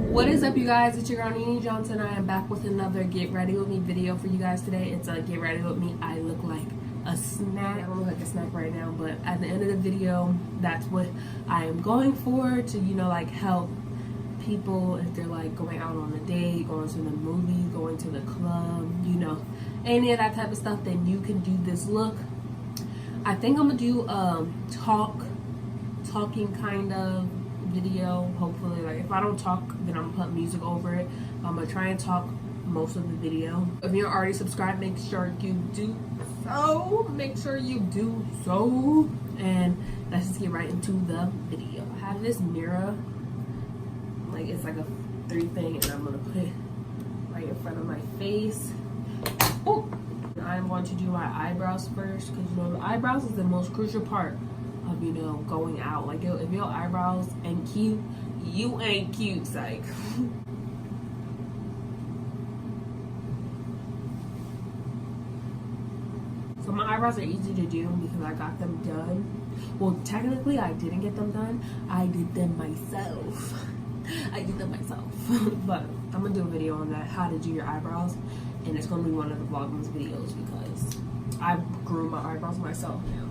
What is up, you guys? It's your girl Doniyah Johnson. I am back with another Get Ready With Me video for you guys today. It's a Get Ready With Me. I look like a snack. I don't look like a snack right now, but at the end of the video, that's what I am going for, to, you know, like help people if they're like going out on a date, going to the movie, going to the club, you know, any of that type of stuff. Then you can do this look. I think I'm gonna do talking kind of video. Hopefully, like if I don't talk, then I'm gonna put music over it. I'm gonna try and talk most of the video. If you're already subscribed, make sure you do so. And let's just get right into the video. I have this mirror, like it's like a 3 thing, and I'm gonna put it right in front of my face. Oh, I'm going to do my eyebrows first, because you know the eyebrows is the most crucial part of, you know, going out. Like if your eyebrows ain't cute, you ain't cute, psych. So my eyebrows are easy to do because I got them done. Well, technically I didn't get them done. I did them myself. But I'm gonna do a video on that, how to do your eyebrows, and it's gonna be one of the Vlogmas videos because I grew my eyebrows myself now.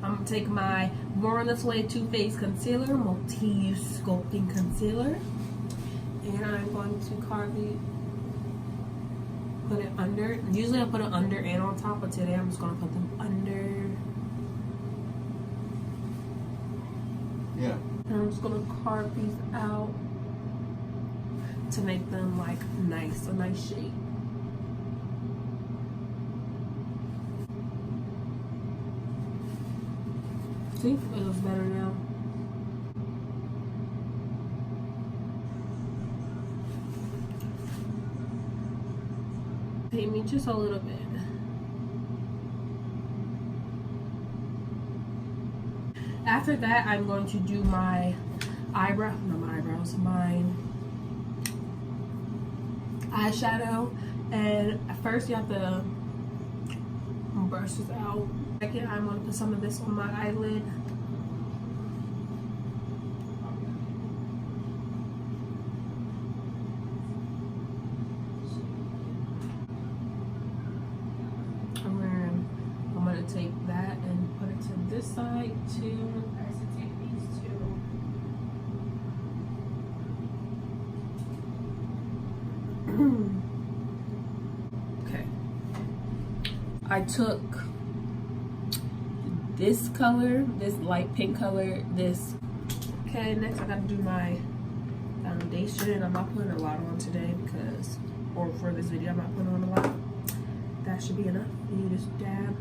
I'm gonna take my Born This Way Too Faced Concealer, Multi-Use Sculpting Concealer, and I'm going to put it under. Usually I put it under and on top, but today I'm just gonna put them under. Yeah. And I'm just gonna carve these out to make them like nice, a nice shape. See, it looks better now. Paint me just a little bit. After that, I'm going to do my eyebrows, my eyeshadow. And first you have to brush this out. Second, I'm going to put some of this on my eyelid. I'm going to take that and put it to this side too. I should take these two. Okay. I took this color, this light pink color, this. Okay, next I gotta do my foundation. I'm not putting a lot on today because, or for this video, I'm not putting on a lot. That should be enough. You just dab.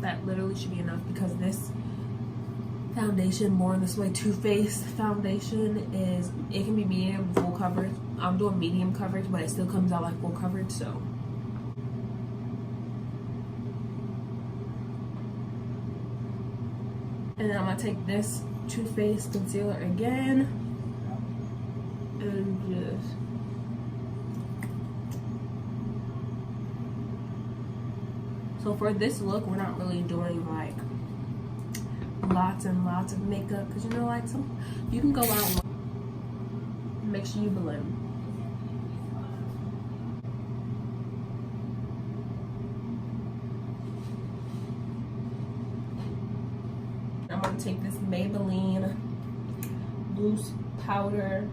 That literally should be enough because this foundation, Born This Way Too Faced foundation, is, it can be medium, full coverage. I'm doing medium coverage, but it still comes out like full coverage, so. And then I'm gonna take this Too Faced concealer again and just so for this look, we're not really doing like lots and lots of makeup because, you know, like you can go out and make sure you blend. I'm gonna take this Maybelline loose powder.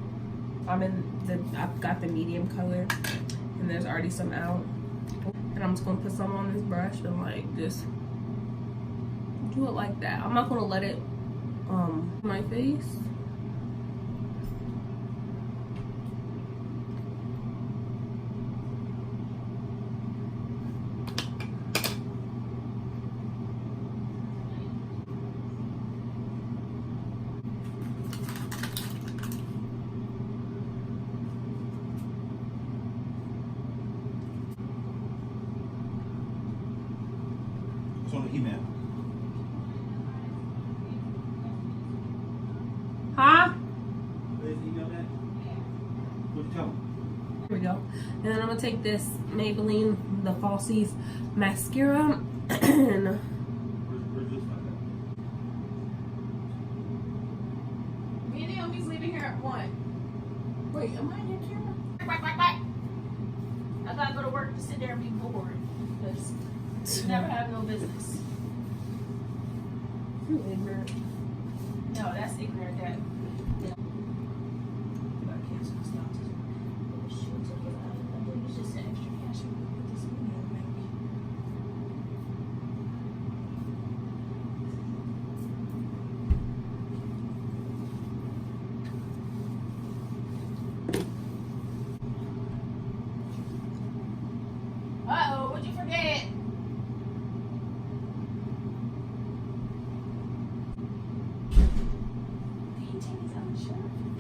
I've got the medium color, and there's already some out. And I'm just gonna put some on this brush and like just do it like that. I'm not gonna let it my face. on the email. Huh? you tell them? Here we go. And then I'm gonna take this Maybelline, the Falsies mascara, and Where's this like Me and Naomi's leaving here at 1. wait, am I in your camera? Quack, quack, quack. I gotta go to work to sit there and be bored. Because you never have no business. You ignorant. No, that's ignorant. That. Yeah. You gotta cancel this now. Oh, shoot, took it out. I think it's just an extra cash. We can put this in here, maybe. Uh-oh, what'd you forget? Did he take his own shirt?